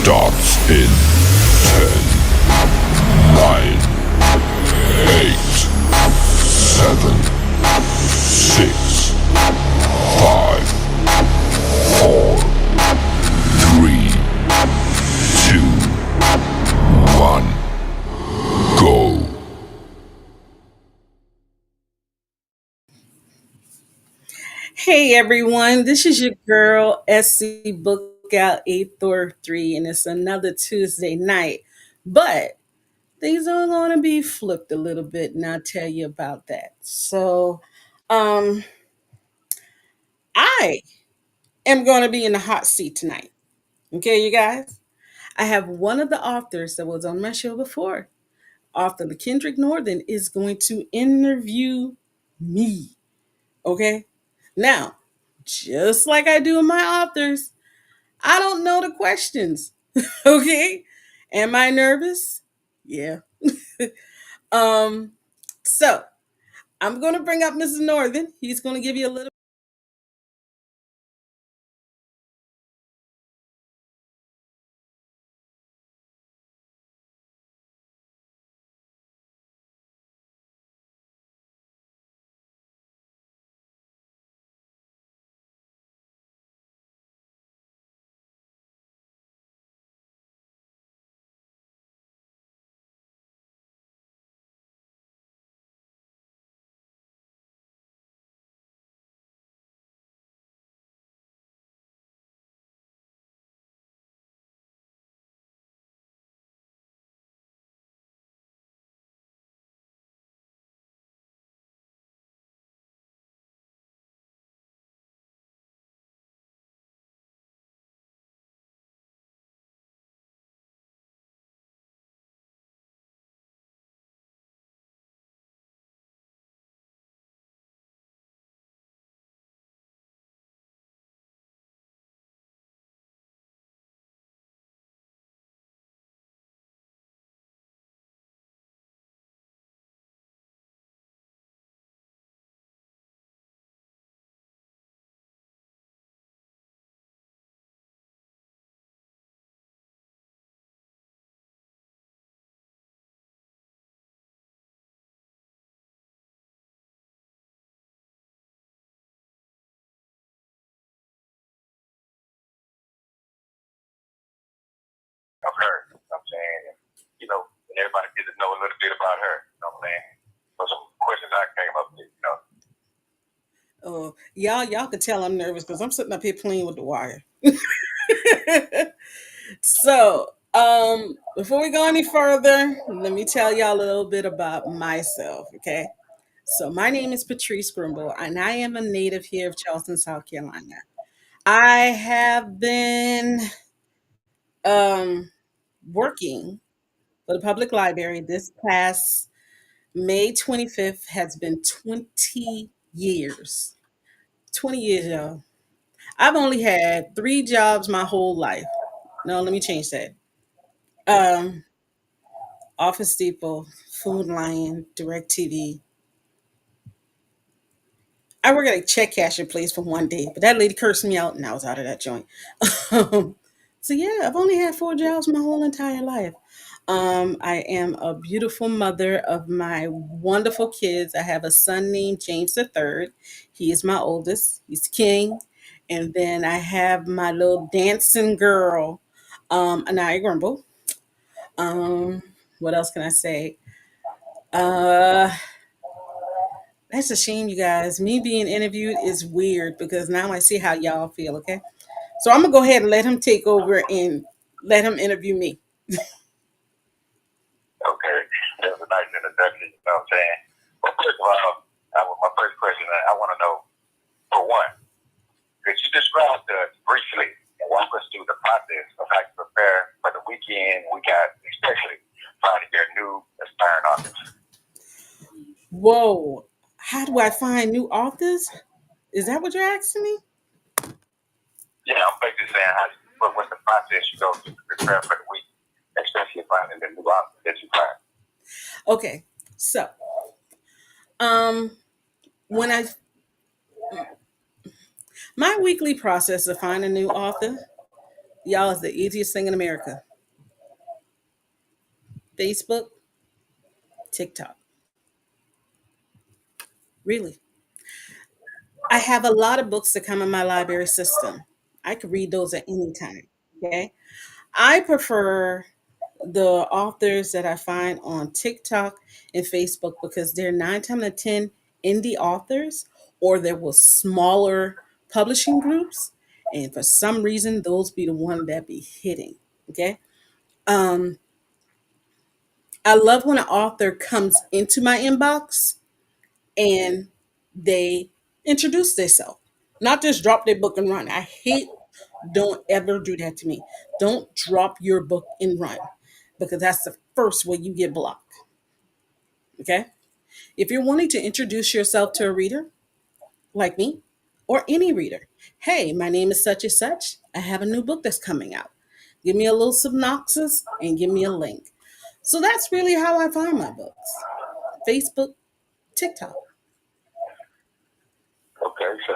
starts in 10, 9, 8, 7, 6, 5, 4, 3, 2, 1, go. Hey everyone, this is your girl SC Bookgal 843, and it's another Tuesday night. But things are going to be flipped a little bit, and I'll tell you about that. Um, I am going to be in the hot seat tonight. Okay, you guys? I have one of the authors that was on my show before, author Kendrick Northern, is going to interview me. Okay? Now, just like I do with my authors, I don't know the questions. Okay. Am I nervous? Yeah. um, so I'm gonna bring up Mrs. Northern. He's gonna give you a little. Of her. You know what I'm saying? And, and everybody gets to know a little bit about her. You know what I'm saying? So some questions I came up with. Oh, y'all could tell I'm nervous because I'm sitting up here playing with the wire. Before we go any further, let me tell y'all a little bit about myself. Okay. So my name is Patrice Grimble, and I am a native here of Charleston, South Carolina. I have been um, working for the public library this past May 25th has been 20 years. 20 years, y'all. I've only had three jobs my whole life. No, let me change that. Um, Office Depot, Food Lion, Direct TV. I worked at a check cashier place for one day, but that lady cursed me out and I was out of that joint. Um, so yeah, I've only had four jobs my whole entire life. I am a beautiful mother of my wonderful kids. I have a son named James the Third. He is my oldest. He's king. And then I have my little dancing girl, Anaya Grimble. Um, what else can I say? Uh, that's a shame, you guys. Me being interviewed is weird because now I see how y'all feel. Okay, so I'm gonna go ahead and let him take over and let him interview me. Okay. That was a nice introduction. You know what I'm saying? Well, first of all, my first question, I want to know, for one, could you describe to us briefly and walk us through the process of how you prepare for the weekend we got, especially finding your new aspiring authors? Whoa, how do I find new authors? Is that what you're asking me? Yeah, I'm basically saying what's the process you go through to prepare for the week, especially finding the new authors that you find. Okay, so um, when I my weekly process of finding a new author Y'all, is the easiest thing in America. Facebook, TikTok. Really. I have a lot of books that come in my library system. I could read those at any time. Okay. I prefer the authors that I find on TikTok and Facebook because they're 9 times out of 10 indie authors, or there was smaller publishing groups. And for some reason, those be the one that be hitting. Okay. Um, I love when an author comes into my inbox and they introduce themselves, not just drop their book and run. I hate, don't ever do that to me. Don't drop your book and run because that's the first way you get blocked. Okay. If you're wanting to introduce yourself to a reader like me or any reader, hey, my name is such and such. I have a new book that's coming out. Give me a little synopsis and give me a link. So that's really how I find my books: Facebook, TikTok. Okay, so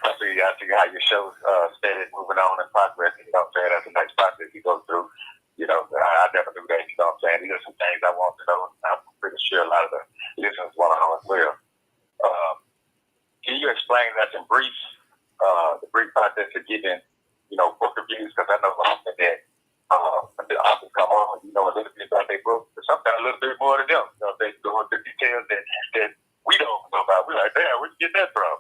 I see how your show's steady moving on and progressing. You know what I'm saying? That's a nice process you go through. You know, I never knew that. You know what I'm saying? These are some things I want to know. I'm pretty sure a lot of the listeners want to know as well. Can you explain that in brief, the brief process of getting, book reviews? Because I know often that when the authors come on, you know a little bit about their book, but sometimes a little bit more than them. You know, they go into details that we don't know about. We're like, damn, where'd you get that from?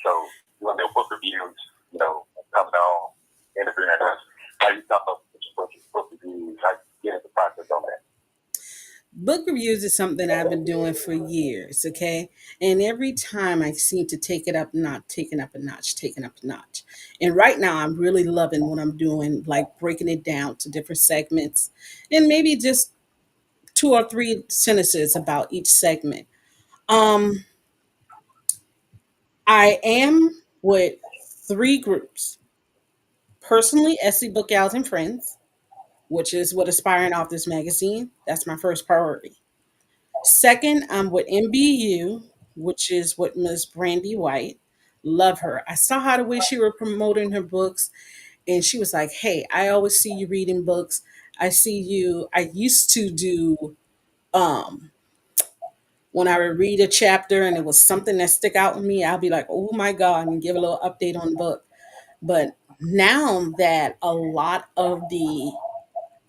So when their book reviews, coming on, interviewing us, how you come up with your book reviews, how you get the process on that? Book reviews is something I've been doing for years, okay? And every time I seem to take it up, not taking up a notch, taking up a notch. And right now I'm really loving what I'm doing, like breaking it down to different segments and maybe just 2 or 3 sentences about each segment. Um, I am with 3 groups. Personally, SC Book Gals and Friends, which is what Aspiring Authors Magazine. That's my first priority. Second, I'm with MBU, which is with Miss Brandy White. Love her. I saw how the way she was promoting her books, and she was like, "Hey, I always see you reading books. I see you. I used to do um when I would read a chapter and it was something that stick out with me, I'll be like, oh my God, and give a little update on the book. But now that a lot of the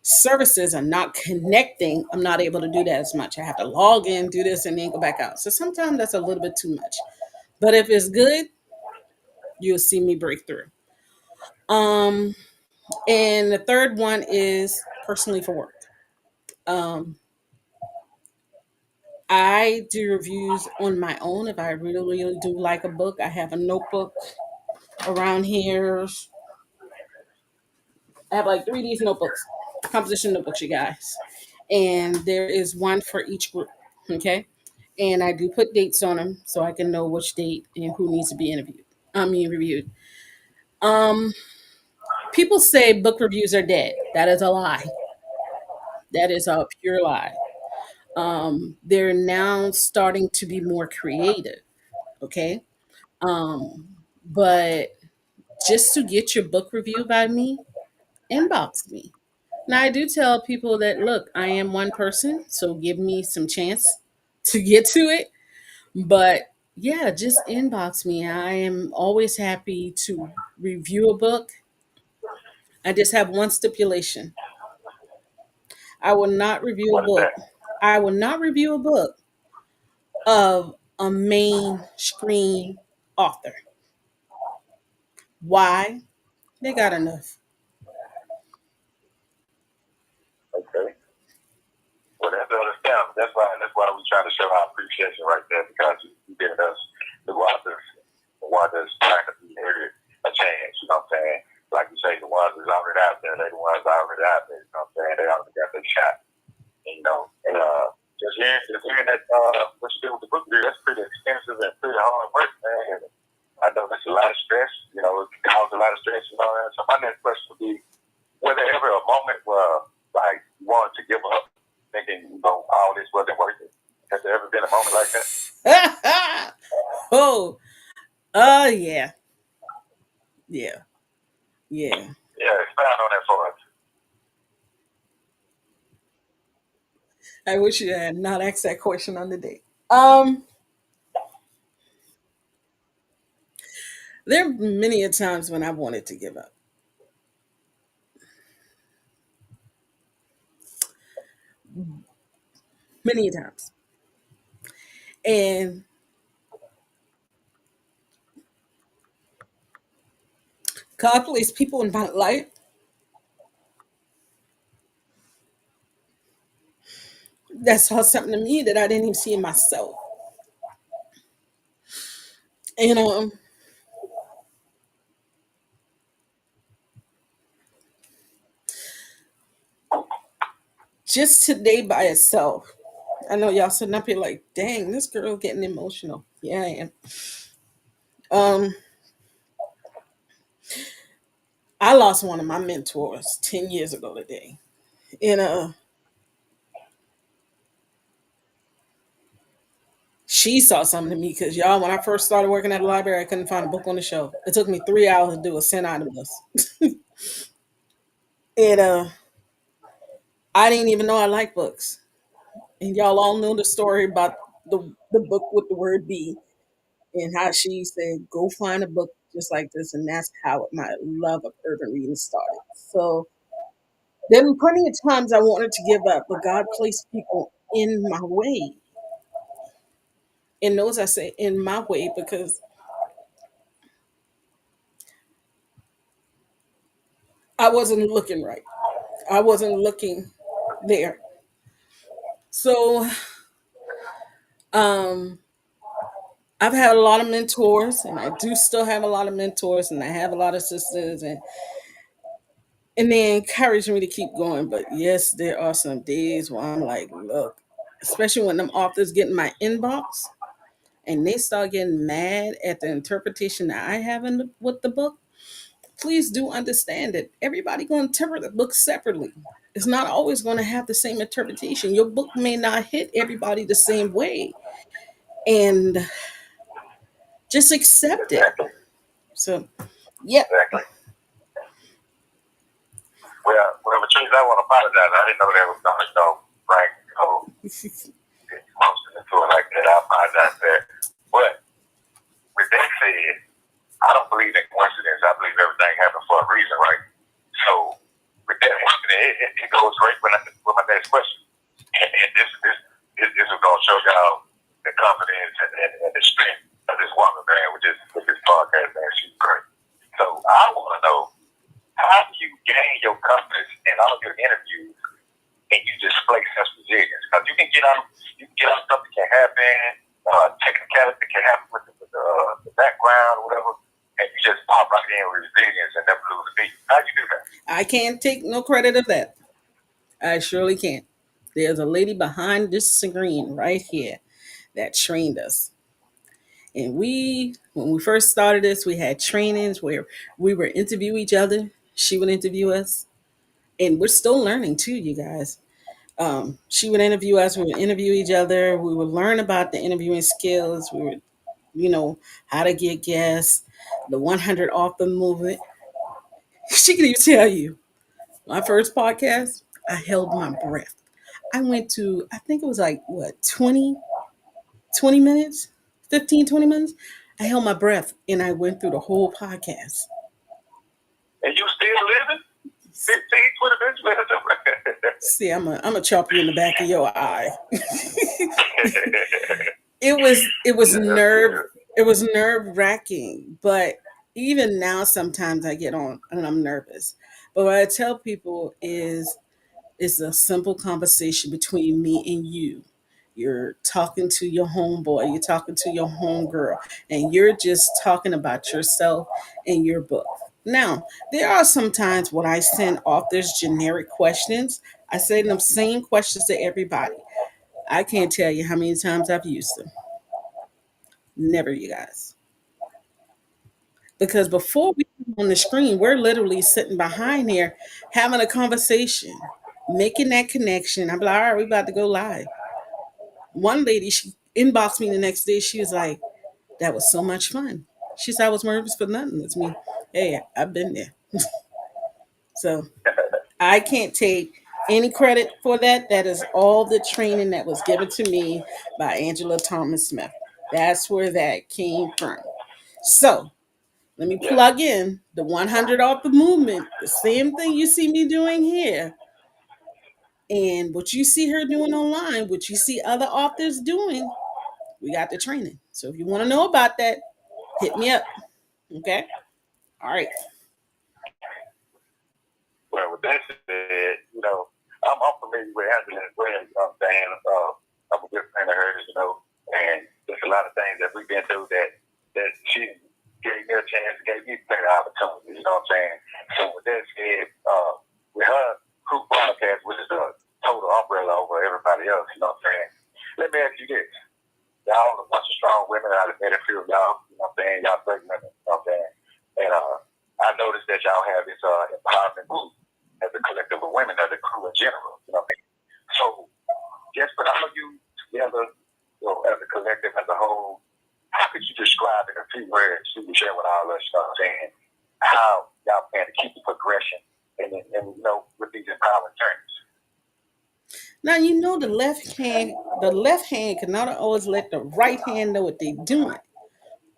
services are not connecting, I'm not able to do that as much. I have to log in, do this, and then go back out. So sometimes that's a little bit too much. But if it's good, you'll see me break through. Um, and the third one is personally for work. Um, I do reviews on my own if I really, really do like a book. I have a notebook around here. I have like 3 of these notebooks, composition notebooks, you guys. And there is one for each group. Okay. And I do put dates on them so I can know which date and who needs to be interviewed. I mean reviewed. Um, People say book reviews are dead. That is a lie. That is a pure lie. They're now starting to be more creative. Okay. But just to get your book review by me, inbox me. Now I do tell people that look, I am one person, so give me some chance to get to it. But yeah, just inbox me. I am always happy to review a book. I just have one stipulation. I will not review a What is book. that? I will not review a book of a mainstream author. Why? They got enough. Okay. Well, that's understandable. That's why we try to show our appreciation right there because you giving us the authors, the ones that's trying to be heard a chance. You know what I'm saying? Like you say, the ones that's already out there, they the ones already out there. You know what I'm saying? They already got their shot. And just hearing that what you do with the book review, that's pretty extensive and pretty hard work, man. And I know that's a lot of stress. It can cause a lot of stress. So my next question would be: was there ever a moment where like you wanted to give up, thinking all this wasn't worth it? Has there ever been a moment like that? Yeah. Yeah. Yeah. Yeah. expound on that for us? I wish you had not asked that question on the date. Um, there are many a times when I wanted to give up. Many a times. And God placed people in my life that saw something in me that I didn't even see in myself. And just today by itself, I know y'all sitting up here like, dang, this girl getting emotional. Yeah, I am. Um, I lost one of my mentors 10 years ago today. And she saw something in me because y'all, when I first started working at the library, I couldn't find a book on the shelf. It took me 3 hours to do a 10 item list. And I didn't even know I liked books. And y'all all know the story about the book with the word B and how she said, go find a book just like this. And that's how my love of urban reading started. So there were plenty of times I wanted to give up, but God placed people in my way. And those I say in my way because I wasn't looking right. I wasn't looking there. So um I've had a lot of mentors and I do still have a lot of mentors and I have a lot of sisters and they encourage me to keep going. But yes, there are some days where I'm like, look, especially when them authors get in my inbox and they start getting mad at the interpretation that I have with the book. Please do understand that everybody going to interpret the book separately. It's not always going to have the same interpretation. Your book may not hit everybody the same way, and just accept it. Exactly. So, yep. Exactly. Well, Patrice, I want to apologize. I didn't know that was going to go right. Most into it like that. I apologize for that. But with that said, I don't believe in coincidence. I believe everything happens for a reason, right? So with that it goes great with my next question. And this is going to show y'all the confidence and the strength of this woman, man, with this podcast, man. She's great. So I want to know, how do you gain your confidence in all of your interviews and you display such resilience? Because you can get on something can happen, technicality can happen with the background, whatever, and you just pop right in with resilience and never lose a beat. How do you do that? I can't take no credit of that. I surely can't. There's a lady behind this screen right here that trained us. And when we first started this, we had trainings where we would interview each other. She would interview us. And we're still learning too, you guys. She would interview us. We would interview each other. We would learn about the interviewing skills. We would, how to get guests, the 100 author movement. She could even tell you, my first podcast, I held my breath. I went to, I think it was like, what, 20 minutes, 15, 20 minutes. I held my breath and I went through the whole podcast. And you still living? 15, 20 minutes later. See, I'm a chop you in the back of your eye. It was nerve-wracking, but even now sometimes I get on and I'm nervous. But what I tell people is it's a simple conversation between me and you. You're talking to your homeboy, you're talking to your homegirl, and you're just talking about yourself and your book. Now, there are some times when I send authors generic questions. I send them same questions to everybody. I can't tell you how many times I've used them. Never, you guys. Because before we come on the screen, we're literally sitting behind here having a conversation, making that connection. I'm like, all right, we about to go live. One lady, she inboxed me the next day. She was like, that was so much fun. She said, I was nervous for nothing. It's me. Hey, I've been there. So I can't take any credit for that. That is all the training that was given to me by Angela Thomas Smith. That's where that came from. So let me Yeah. plug in the 100 off the movement, the same thing you see me doing here. And what you see her doing online, what you see other authors doing, we got the training. So if you want to know about that, hit me up. Okay. All right. Well, with that said, I'm familiar with Angela as well. You know what I'm saying? I'm a good friend of hers, and there's a lot of things that we've been through that she gave me a chance, gave me better opportunities. You know what I'm saying? So with that said, with her crew podcast, which is a total umbrella over everybody else, you know what I'm saying? Let me ask you this. Y'all a bunch of strong women. I met a few of y'all, you know what I'm saying? Y'all great women, you know what I'm saying? And I noticed that y'all have this empowerment group as a collective of women, as a crew in general, you know what I mean? So just put all of you together, as a collective, as a whole, how could you describe in a few words you can share with all us, you know what I'm saying, how y'all plan to keep the progression and with these empowering journeys? Now you know the left hand cannot always let the right hand know what they're doing.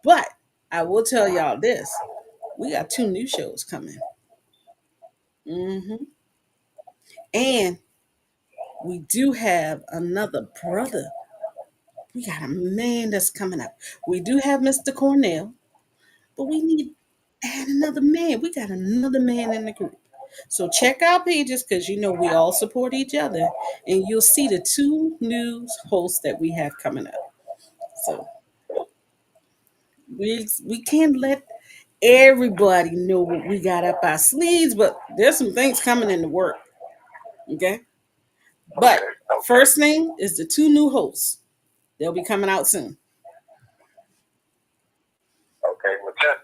But I will tell y'all this: we got 2 new shows coming, and we do have another brother. We got a man that's coming up. We do have Mr. Cornell, but we need to add another man. We got another man in the group. So check our pages because we all support each other, and you'll see the 2 news hosts that we have coming up. So we can't let everybody know what we got up our sleeves, but there's some things coming in the work. Okay. But Okay. first thing is the 2 new hosts. They'll be coming out soon. Okay. Well, tell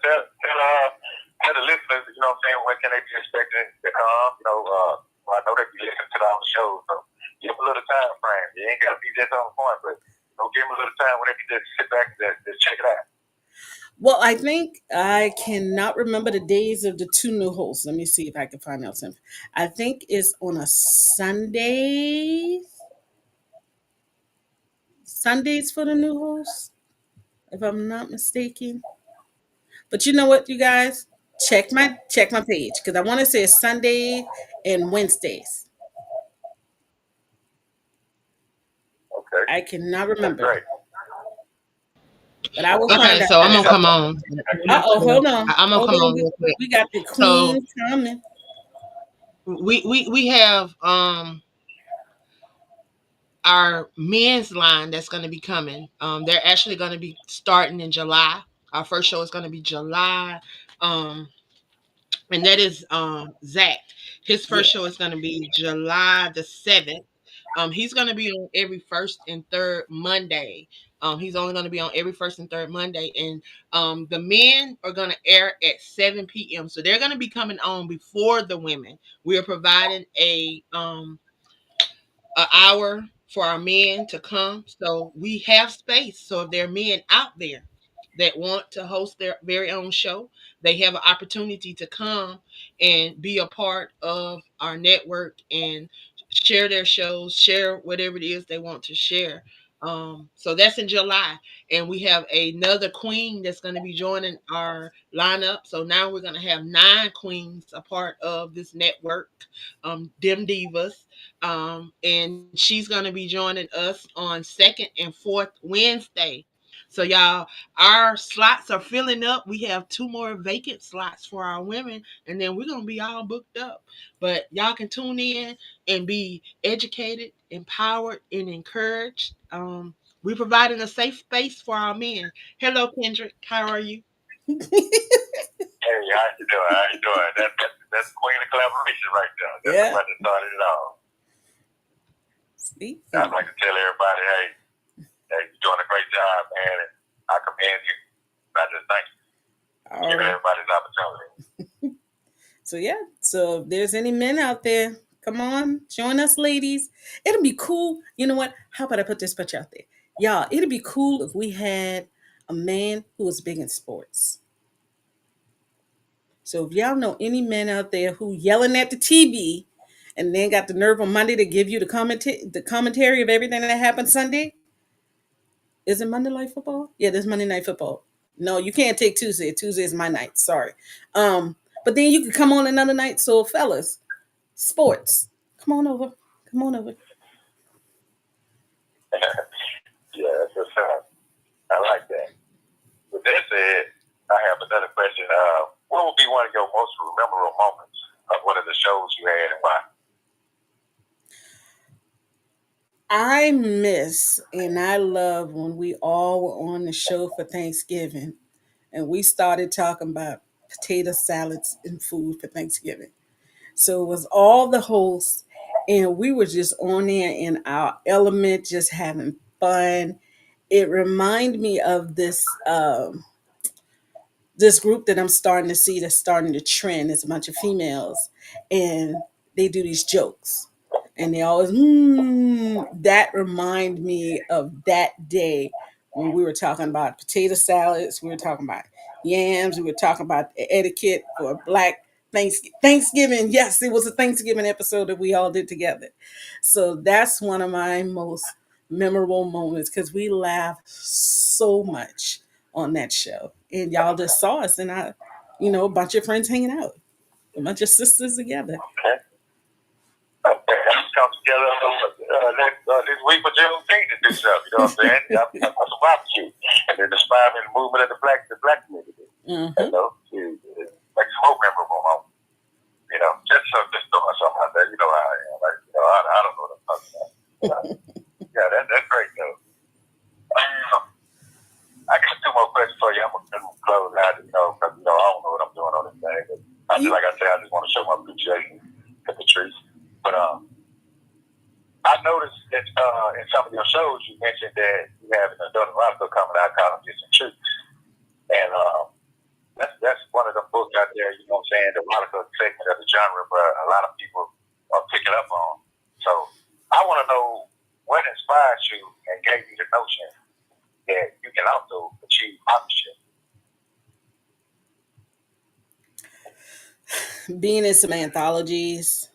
the listeners, you know what I'm saying, when can they be expecting to come? I know they be listening to all the shows, so give them a little time frame. You ain't got to be just on point, but give them a little time when they can just sit back and just check it out. Well, I think I cannot remember the days of the 2 new hosts. Let me see if I can find out something. I think it's on a Sunday. Sundays for the new hosts, if I'm not mistaken. But you know what, you guys? Check my page because I want to say it's Sunday and Wednesdays. Okay. I cannot That's remember, great. but I will Okay, find out. so I'm gonna come on. Hold on, I'm gonna hold come on. on We, real quick. we got the So queen coming. we have our men's line that's gonna be coming. They're actually gonna be starting in July. Our first show is gonna be July. And that is Zach. His Yeah. first show is gonna be July the 7th. He's gonna be on every first and third Monday. He's only gonna be on every first and third Monday, and the men are gonna air at 7 p.m. So they're gonna be coming on before the women. We are providing an hour for our men to come. So we have space. So if there are men out there that want to host their very own show, they have an opportunity to come and be a part of our network and share their shows, share whatever it is they want to share. So that's in July, and we have another queen that's going to be joining our lineup. So now we're going to have 9 queens a part of this network, Dim Divas, and she's going to be joining us on second and fourth Wednesday. So y'all, our slots are filling up. We have 2 more vacant slots for our women, and then we're gonna be all booked up. But y'all can tune in and be educated, empowered, and encouraged. We're providing a safe space for our men. Hello, Kendrick. How are you? Hey, how you doing? How you doing? That's queen of collaboration right there. That's the Yeah. one that started it all. Speak. I'd like to tell everybody, hey, you're doing a great job, man, and I commend you. I just thank you for All giving right. everybody this opportunity. So yeah. So if there's any men out there, come on, join us, ladies. It'll be cool. You know what? How about I put this picture out there, y'all? It'd be cool if we had a man who was big in sports. So if y'all know any men out there who yelling at the TV and then got the nerve on Monday to give you the commentary of everything that happened Sunday, is it Monday Night Football? Yeah, there's Monday Night Football. No, you can't take Tuesday. Tuesday is my night. Sorry. But then you can come on another night. So fellas, sports, come on over. Come on over. Yeah, that's what's up. I like that. With that said, I have another question. What would be one of your most memorable moments of one of the shows you had and why? I miss and I love when we all were on the show for Thanksgiving and we started talking about potato salads and food for Thanksgiving. So it was all the hosts, and we were just on there in our element, just having fun. It reminded me of this group that I'm starting to see that's starting to trend. It's a bunch of females, and they do these jokes, and they always that remind me of that day when we were talking about potato salads, we were talking about yams, we were talking about etiquette for Black Thanksgiving. Yes, it was a Thanksgiving episode that we all did together. So that's one of my most memorable moments because we laughed so much on that show. And y'all just saw us and a bunch of friends hanging out, a bunch of sisters together. Okay. Okay. Come together this week for Juneteenth to do something. You know what I'm saying? I'm a barbecue. And then inspiring the movement of the black community. Mm-hmm. You know, to make some more memorable moments. You know, just throwing something out there. You know how I am. Like, I don't know what I'm talking about. Yeah, that's great though. I got two more questions for you. I'm gonna close out, because I don't know what I'm doing on this thing. But like I said, I just want to show my appreciation to Patrice. But I noticed that in some of your shows, you mentioned that you have an adult erotica coming out called Distant Truths, and that's one of the books out there. You know what I'm saying? The erotica segment of the genre, but a lot of people are picking up on. So I want to know what inspired you and gave you the notion that you can also achieve partnership. Being in some anthologies,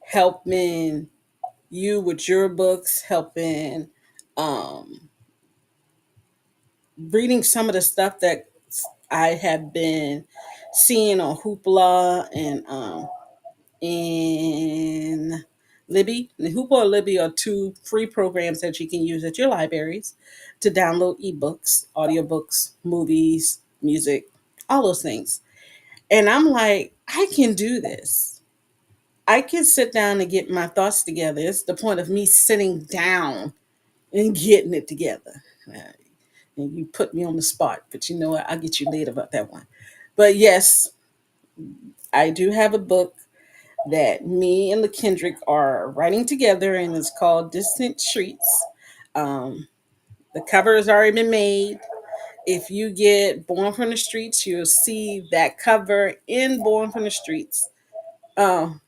helping you with your books, helping reading some of the stuff that I have been seeing on Hoopla and in Libby. And Hoopla and Libby are two free programs that you can use at your libraries to download ebooks, audiobooks, movies, music, all those things. And I'm like, I can do this. I can sit down and get my thoughts together. It's the point of me sitting down and getting it together. And you put me on the spot, but you know what? I'll get you later about that one. But yes, I do have a book that me and LaKendrick are writing together, and it's called Distant Streets. Um, the cover has already been made. If you get Born from the Streets, you'll see that cover in Born from the Streets. Um,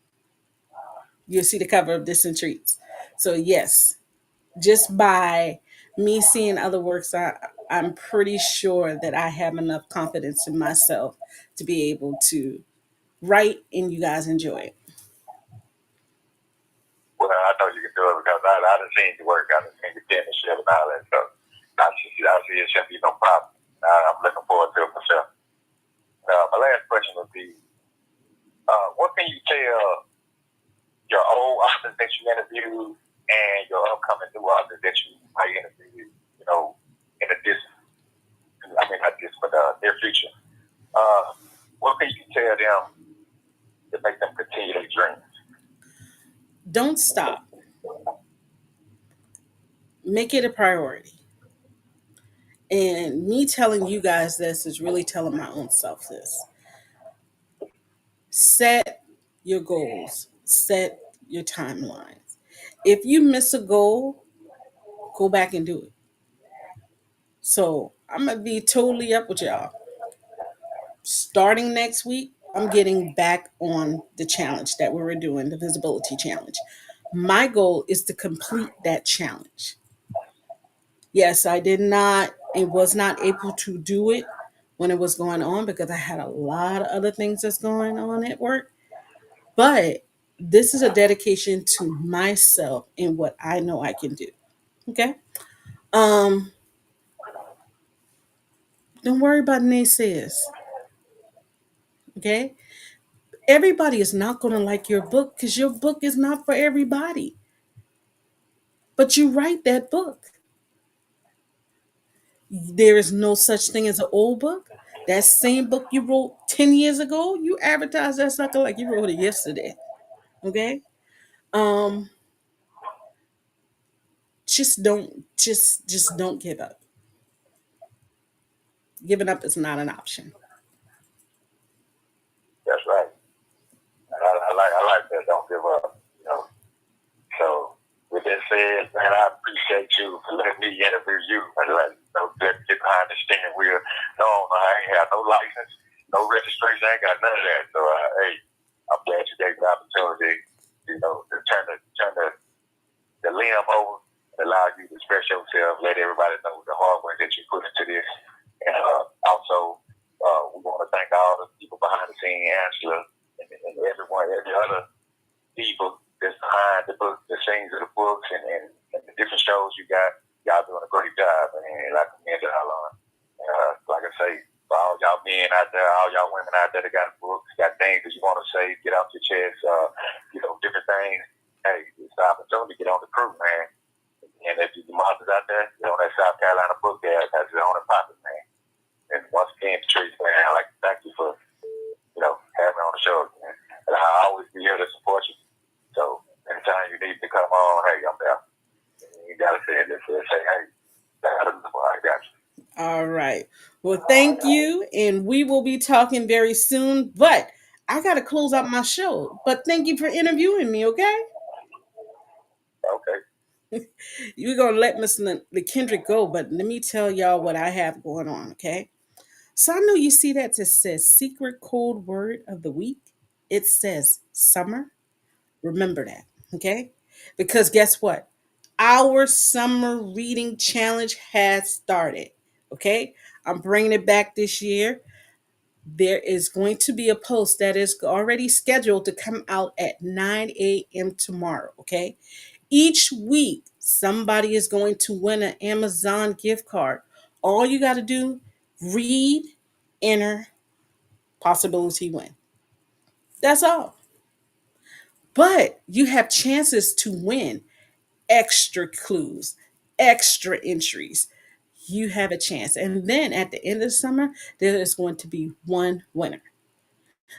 you'll see the cover of Distant Streets. So yes, just by me seeing other works, I'm pretty sure that I have enough confidence in myself to be able to write and you guys enjoy it. Well, I know you can do it because I done seen you work. I done seen your penmanship and all that stuff. I see it shouldn't be no problem. I'm looking forward to it myself. My last question would be, what can you tell your old authors that you interviewed and your upcoming new authors that you might interview, in the distant, not this, but near future? What can you tell them to make them continue their dreams? Don't stop. Make it a priority. And me telling you guys this is really telling my own self this. Set your goals, set your timelines. If you miss a goal, go back and do it. So I'm going to be totally up with y'all. Starting next week, I'm getting back on the challenge that we were doing, the visibility challenge. My goal is to complete that challenge. Yes, I did not and was not able to do it when it was going on because I had a lot of other things that's going on at work. But this is a dedication to myself and what I know I can do. Okay. Um, don't worry about naysayers. Okay. Everybody is not going to like your book because your book is not for everybody. But you write that book. There is no such thing as an old book. That same book you wrote 10 years ago, you advertise that sucker like you wrote it yesterday. Okay? Um, just don't give up. Giving up is not an option. That's right. I like that. Don't give up. You know. So with that said, man, I appreciate you for letting me interview you. And get behind the steering wheel. No, I ain't have no license, no registration. I ain't got none of that. So hey, I'm glad you gave me the opportunity. You know, to turn the limb over, and allow you to express yourself. Let everybody know the hard work that you put into this. And also, we want to thank all the people behind the scene, Angela, and everyone, every other people that's behind the book, the scenes of the books, and the different shows you got. Y'all doing a great job, and I commend y'all on. Like I say, for all y'all men out there, all y'all women out there that got books, got things that you want to say, get off your chest, different things. Hey, it's the opportunity to get on the crew, man. And if you monsters out there, get on that South Carolina book there, that's on the pocket, man. And once again, Patrice, man, I'd like to thank you for, having me on the show, man. And I'll always be here to support you. So anytime you need to come on, hey, I'm there. You gotta say this, say, hey, I got you. All right. Well, thank you. And we will be talking very soon. But I got to close out my show. But thank you for interviewing me, okay? Okay. You're going to let Miss LaKendrick go. But let me tell y'all what I have going on, okay? So I know you see that it says secret code word of the week. It says summer. Remember that, okay? Because guess what? Our summer reading challenge has started, okay? I'm bringing it back this year. There is going to be a post that is already scheduled to come out at 9 a.m. tomorrow, okay? Each week, somebody is going to win an Amazon gift card. All you got to do, read, enter, possibility win. That's all. But you have chances to win extra clues, extra entries. You have a chance. And then at the end of the summer, there is going to be one winner.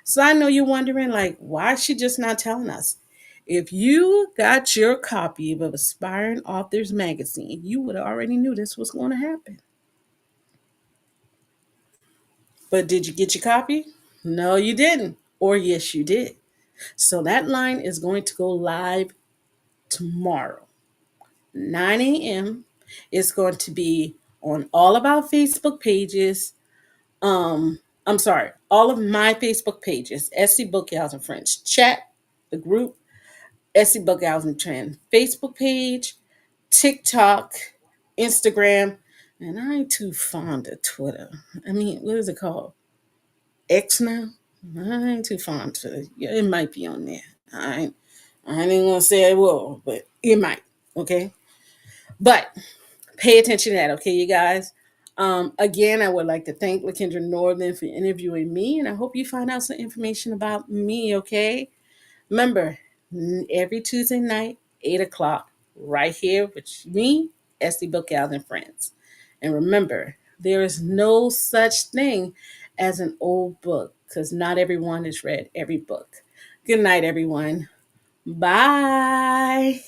So I know you're wondering, like, why is she just not telling us? If you got your copy of Aspiring Authors Magazine, you would have already knew this was going to happen. But did you get your copy? No, you didn't. Or yes, you did. So that line is going to go live tomorrow, 9 a.m. It's going to be on all of our Facebook pages. I'm sorry, all of my Facebook pages, SC Bookgals and Friends Chat, the group, SC Bookgals and Trend Facebook page, TikTok, Instagram, and I ain't too fond of Twitter. I mean, what is it called? X now? I ain't too fond of it. Yeah, it might be on there. I ain't gonna say it will, but it might. Okay. But pay attention to that, okay, you guys? Again, I would like to thank LaKendra Northern for interviewing me, and I hope you find out some information about me, okay? Remember, every Tuesday night, 8 o'clock, right here with me, SD Bookgals and Friends. And remember, there is no such thing as an old book because not everyone has read every book. Good night, everyone. Bye.